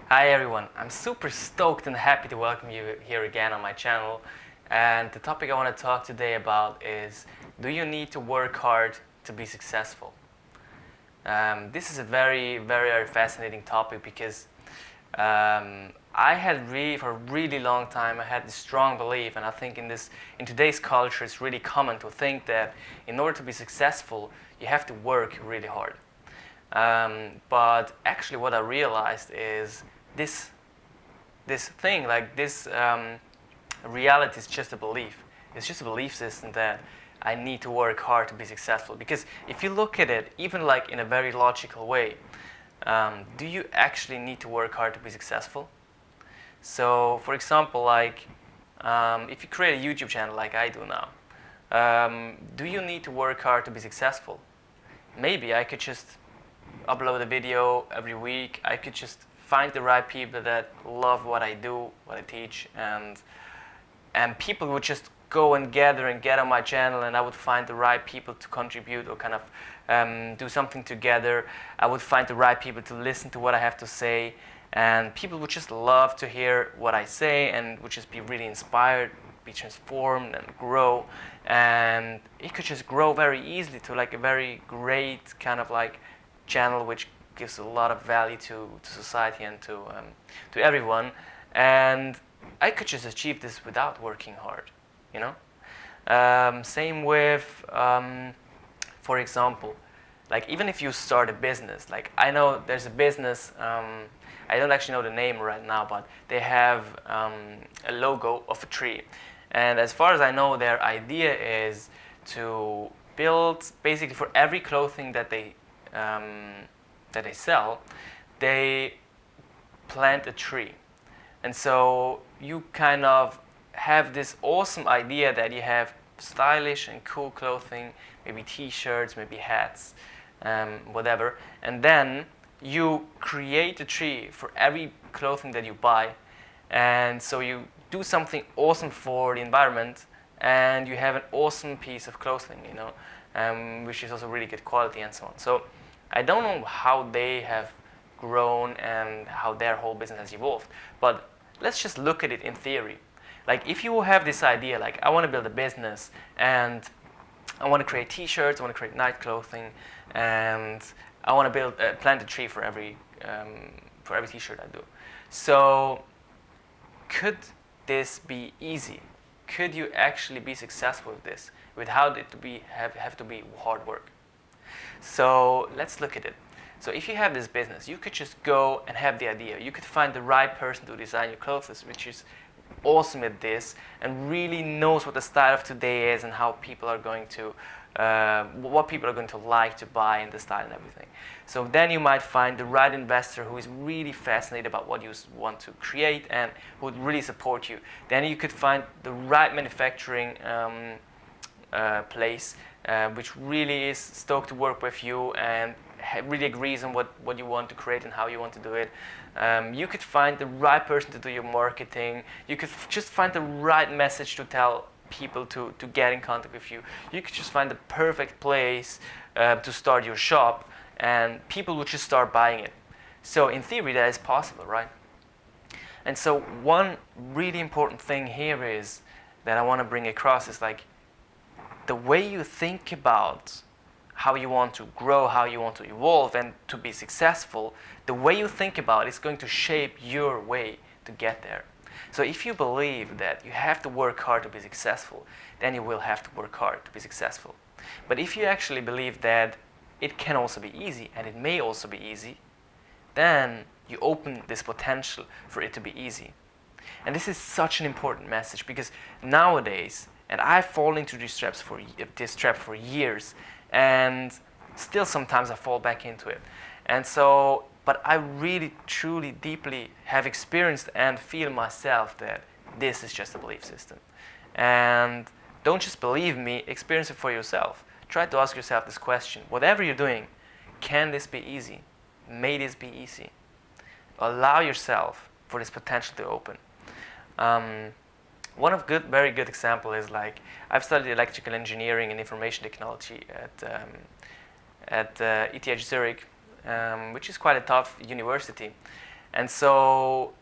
Hi everyone, I'm super stoked and happy to welcome you here again on my channel. And the topic I want to talk today about is, do you need to work hard to be successful? This is a very fascinating topic because I had for a really long time I had this strong belief, and I think in today's culture it's really common to think that in order to be successful you have to work really hard. But actually what I realized is this thing, like this reality is just a belief. It's just a belief system that I need to work hard to be successful. Because if you look at it, even like in a very logical way, do you actually need to work hard to be successful? So, for example, like if you create a YouTube channel like I do now, do you need to work hard to be successful? Maybe I could just upload a video every week. I could just find the right people that love what I do, what I teach, and people would just go and gather and get on my channel, and I would find the right people to contribute or kind of do something together. I would find the right people to listen to what I have to say, and people would just love to hear what I say and would just be really inspired, be transformed and grow. And it could just grow very easily to like a very great kind of like channel which gives a lot of value to society and to everyone. And I could just achieve this without working hard, you know? Same with, for example, like even if you start a business, like I know there's a business, I don't actually know the name right now, but they have a logo of a tree. And as far as I know, their idea is to build, basically for every clothing that they sell, they plant a tree. And so you kind of have this awesome idea that you have stylish and cool clothing, maybe t-shirts, maybe hats, whatever. And then you create a tree for every clothing that you buy. And so you do something awesome for the environment, and you have an awesome piece of clothing, you know, which is also really good quality and so on. So I don't know how they have grown and how their whole business has evolved, but let's just look at it in theory. Like if you have this idea, like I want to build a business and I want to create t-shirts, I want to create night clothing, and I want to plant a tree for every t-shirt I do. So could this be easy? Could you actually be successful with this without it to have to be hard work? So let's look at it. So if you have this business, you could just go and have the idea. You could find the right person to design your clothes, which is awesome at this and really knows what the style of today is and how people are going to, what people are going to like to buy and the style and everything. So then you might find the right investor who is really fascinated about what you want to create and who would really support you. Then you could find the right manufacturing place which really is stoked to work with you and really agrees on what you want to create and how you want to do it. You could find the right person to do your marketing. You could just find the right message to tell people to get in contact with you. You could just find the perfect place to start your shop, and people would just start buying it. So in theory that is possible, right? And so one really important thing here is that I want to bring across is like the way you think about how you want to grow, how you want to evolve and to be successful, the way you think about it is going to shape your way to get there. So if you believe that you have to work hard to be successful, then you will have to work hard to be successful. But if you actually believe that it can also be easy, and it may also be easy, then you open this potential for it to be easy. And this is such an important message because nowadays, and I've fallen into this trap for years, and still sometimes I fall back into it. And so, but I really, truly, deeply have experienced and feel myself that this is just a belief system. And don't just believe me, experience it for yourself. Try to ask yourself this question. Whatever you're doing, can this be easy? May this be easy? Allow yourself for this potential to open. One of very good example is like I've studied electrical engineering and information technology at ETH Zurich, which is quite a tough university. And so,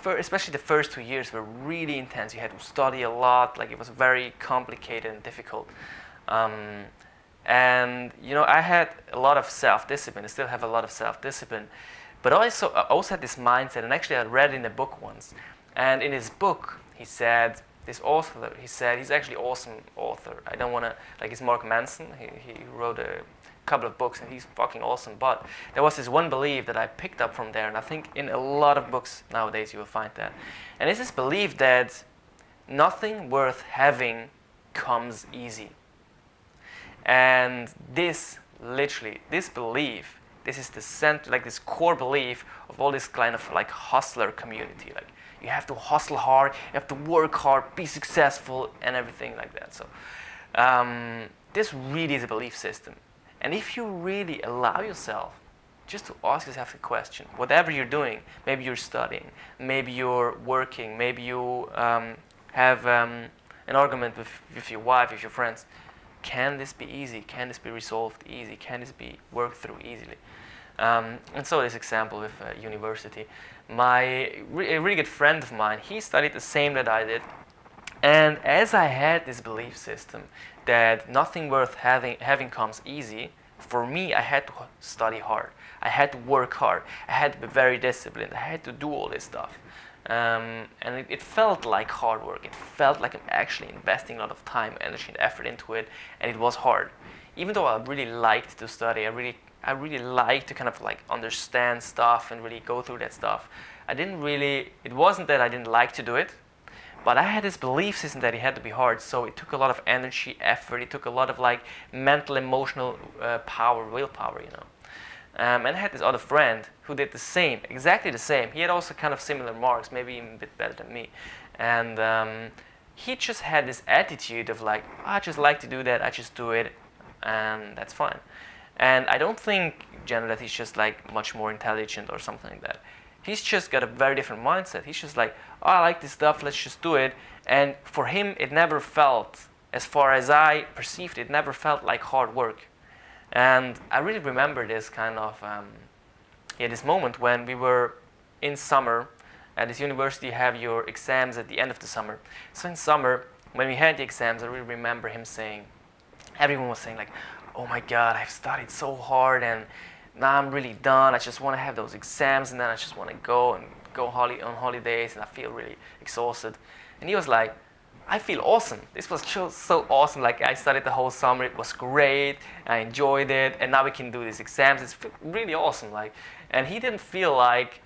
especially the first 2 years were really intense. You had to study a lot. Like, it was very complicated and difficult. And I had a lot of self-discipline. I still have a lot of self-discipline. But I also had this mindset, and actually I read it in a book once. And in his book, he said, this author, he's actually an awesome author. I don't want to, like, he's Mark Manson. He wrote a couple of books, and he's fucking awesome. But there was this one belief that I picked up from there, and I think in a lot of books nowadays you will find that. And it's this belief that nothing worth having comes easy. And this belief, this is the center, like this core belief of all this kind of like hustler community. Like, you have to hustle hard, you have to work hard, be successful, and everything like that. So this really is a belief system. And if you really allow yourself just to ask yourself the question, whatever you're doing, maybe you're studying, maybe you're working, maybe you have an argument with your wife, with your friends, can this be easy? Can this be resolved easy? Can this be worked through easily? And so this example with university. A really good friend of mine, he studied the same that I did. And as I had this belief system that nothing worth having comes easy, for me, I had to study hard. I had to work hard. I had to be very disciplined. I had to do all this stuff. And it felt like hard work. It felt like I'm actually investing a lot of time, energy, and effort into it, and it was hard. Even though I really liked to study, I really liked to kind of like understand stuff and really go through that stuff. It wasn't that I didn't like to do it, but I had this belief system that it had to be hard, so it took a lot of energy, effort, it took a lot of like mental, emotional power, willpower, And I had this other friend who did the same, exactly the same. He had also kind of similar marks, maybe even a bit better than me. And he just had this attitude of like, I just like to do that, I just do it, and that's fine. And I don't think, Jenna, that he's just like much more intelligent or something like that. He's just got a very different mindset. He's just like, oh, I like this stuff, let's just do it. And for him, it never felt, as far as I perceived it, never felt like hard work. And I really remember this kind of, this moment when we were in summer. At this university, you have your exams at the end of the summer. So in summer, when we had the exams, I really remember him saying, everyone was saying like, oh my God, I've studied so hard and now I'm really done. I just want to have those exams and then I just want to go on holidays and I feel really exhausted. And he was like, I feel awesome. This was just so awesome. Like, I studied the whole summer. It was great. I enjoyed it. And now we can do these exams. It's really awesome. Like, and it didn't feel like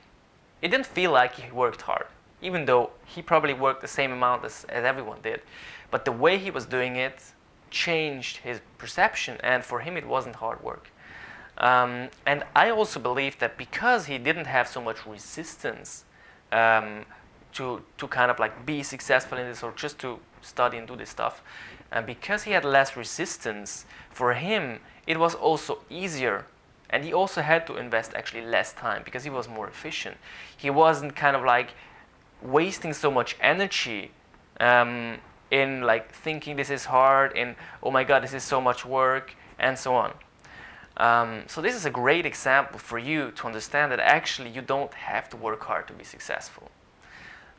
he worked hard, even though he probably worked the same amount as everyone did. But the way he was doing it changed his perception. And for him, it wasn't hard work. And I also believe that because he didn't have so much resistance to kind of like be successful in this or just to study and do this stuff, and because he had less resistance, for him it was also easier, and he also had to invest actually less time because he was more efficient. He wasn't kind of like wasting so much energy in like thinking this is hard, in oh my God, this is so much work, and so on. So this is a great example for you to understand that actually you don't have to work hard to be successful.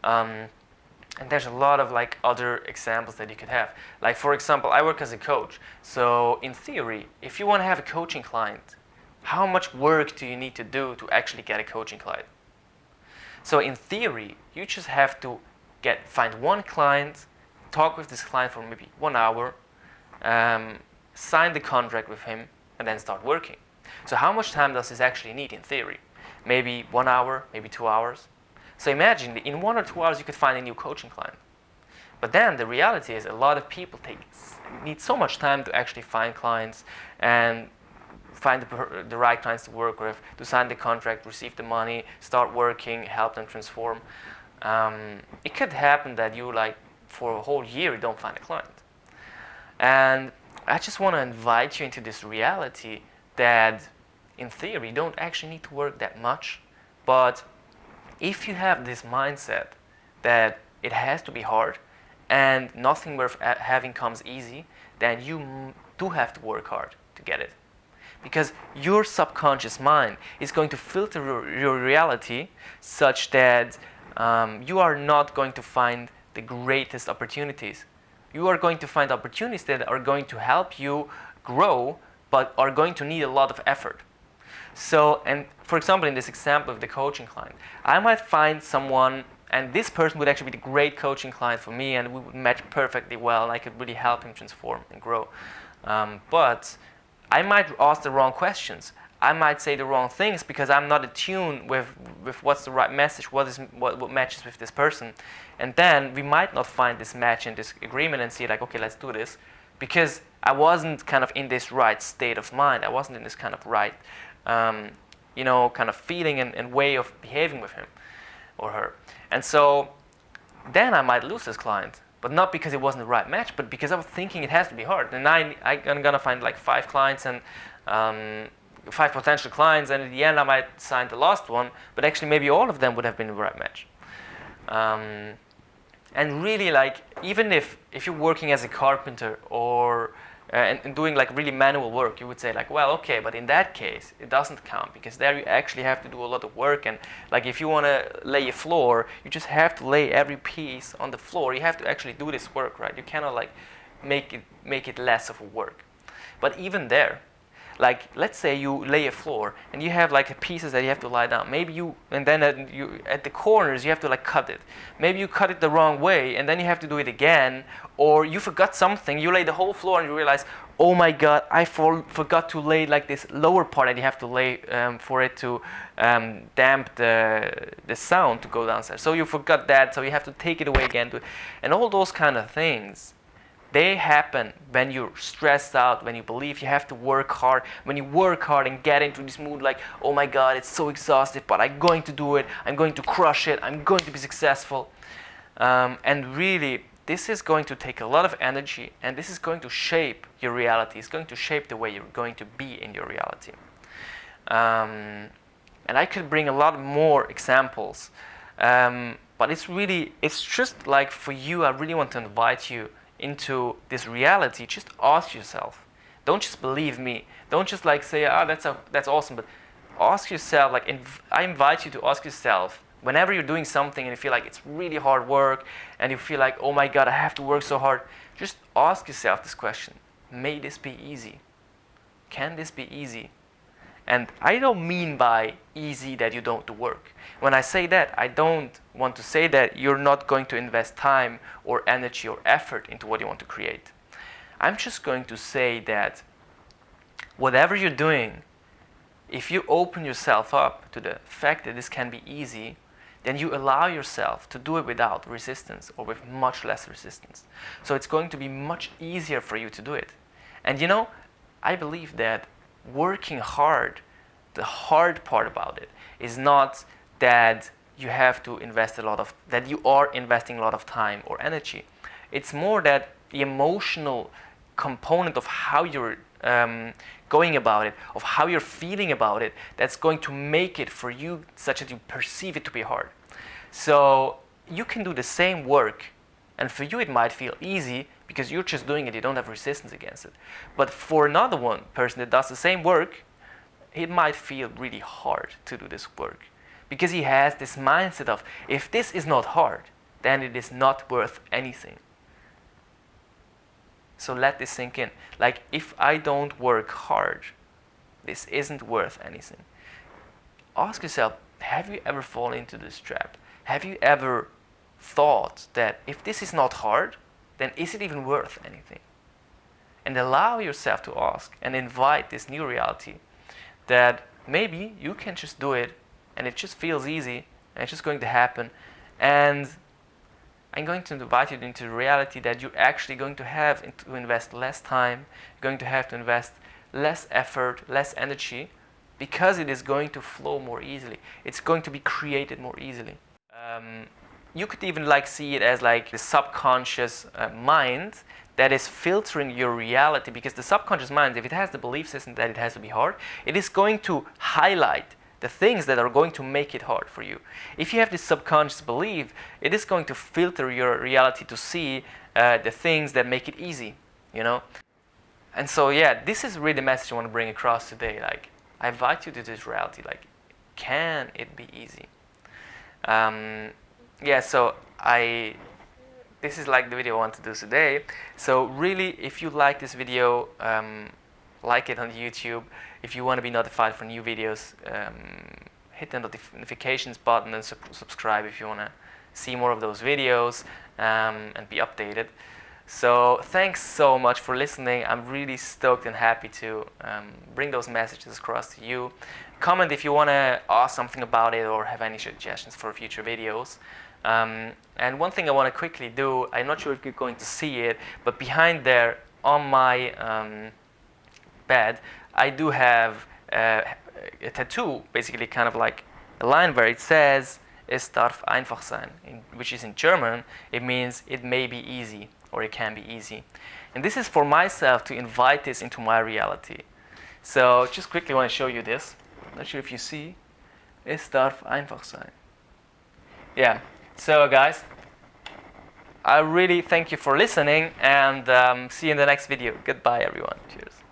And there's a lot of like other examples that you could have. Like, for example, I work as a coach. So in theory, if you want to have a coaching client, how much work do you need to do to actually get a coaching client? So in theory, you just have to find one client, talk with this client for maybe 1 hour, sign the contract with him, and then start working. So how much time does this actually need in theory? Maybe 1 hour, maybe 2 hours. So imagine that in 1 or 2 hours you could find a new coaching client. But then the reality is a lot of people need so much time to actually find clients and find the right clients to work with, to sign the contract, receive the money, start working, help them transform. It could happen that you for a whole year you don't find a client. And I just want to invite you into this reality that in theory you don't actually need to work that much, but if you have this mindset that it has to be hard and nothing worth having comes easy, then you do have to work hard to get it. because your subconscious mind is going to filter your reality such that you are not going to find the greatest opportunities. You are going to find opportunities that are going to help you grow, but are going to need a lot of effort. So, and for example, in this example of the coaching client, I might find someone, and this person would actually be the great coaching client for me, and we would match perfectly well, and I could really help him transform and grow. But I might ask the wrong questions. I might say the wrong things because I'm not attuned with what's the right message, what matches with this person. And then we might not find this match and this agreement and see like, okay, let's do this, because I wasn't kind of in this right state of mind. I wasn't in this kind of right, kind of feeling and way of behaving with him or her. And so then I might lose this client, but not because it wasn't the right match, but because I was thinking it has to be hard. And I'm gonna find like 5 clients and 5 potential clients, and at the end I might sign the last one, but actually maybe all of them would have been the right match. And really, like, even if you're working as a carpenter or and doing like really manual work, you would say like, well, okay, but in that case it doesn't count, because there you actually have to do a lot of work. And like if you want to lay a floor, you just have to lay every piece on the floor. You have to actually do this work, right? You cannot like make it less of a work. But even there, like let's say you lay a floor and you have like the pieces that you have to lie down. Maybe and then at the corners you have to like cut it. Maybe you cut it the wrong way and then you have to do it again, or you forgot something. You lay the whole floor and you realize, oh my God, I forgot to lay like this lower part that you have to lay for it to damp the sound to go downstairs. So you forgot that, so you have to take it away again. And all those kind of things, they happen when you're stressed out, when you believe you have to work hard, when you work hard and get into this mood like, oh my God, it's so exhaustive, but I'm going to do it, I'm going to crush it, I'm going to be successful. And really, this is going to take a lot of energy, and this is going to shape your reality. It's going to shape the way you're going to be in your reality. And I could bring a lot more examples, but it's just like for you, I really want to invite you into this reality. Just ask yourself. Don't just believe me. Don't just like say, that's awesome, but ask yourself, like I invite you to ask yourself, whenever you're doing something and you feel like it's really hard work and you feel like, oh my God, I have to work so hard, just ask yourself this question. May this be easy? Can this be easy? And I don't mean by easy that you don't do work. When I say that, I don't want to say that you're not going to invest time or energy or effort into what you want to create. I'm just going to say that whatever you're doing, if you open yourself up to the fact that this can be easy, then you allow yourself to do it without resistance or with much less resistance. So it's going to be much easier for you to do it. And I believe that working hard, the hard part about it is not that you have to that you are investing a lot of time or energy. It's more that the emotional component of how you're going about it, of how you're feeling about it, that's going to make it for you such that you perceive it to be hard. So you can do the same work, and for you it might feel easy because you're just doing it, you don't have resistance against it. But for another person that does the same work, it might feel really hard to do this work, because he has this mindset of, if this is not hard, then it is not worth anything. So let this sink in. Like, if I don't work hard, this isn't worth anything. Ask yourself, have you ever fallen into this trap? Have you ever thought that if this is not hard, then is it even worth anything? And allow yourself to ask and invite this new reality that maybe you can just do it and it just feels easy and it's just going to happen. And I'm going to invite you into the reality that you're actually going to have to invest less time, you're going to have to invest less effort, less energy, because it is going to flow more easily. It's going to be created more easily. You could even see it as the subconscious mind that is filtering your reality, because the subconscious mind, if it has the belief system that it has to be hard, it is going to highlight the things that are going to make it hard for you. If you have this subconscious belief, it is going to filter your reality to see the things that make it easy, And so yeah, this is really the message I want to bring across today. Like, I invite you to this reality. Like, can it be easy? Yeah, so this is like the video I want to do today. So really, if you like this video, like it on YouTube. If you want to be notified for new videos, hit the notifications button and subscribe if you want to see more of those videos and be updated. So thanks so much for listening. I'm really stoked and happy to bring those messages across to you. Comment if you want to ask something about it or have any suggestions for future videos. And one thing I want to quickly do, I'm not sure if you're going to see it, but behind there on my bed, I do have a tattoo, basically kind of like a line where it says, "Es darf einfach sein," which is in German. It means it may be easy, or it can be easy. And this is for myself to invite this into my reality. So just quickly want to show you this. Not sure if you see. Es darf einfach sein. Yeah. So guys, I really thank you for listening, and see you in the next video. Goodbye everyone. Cheers.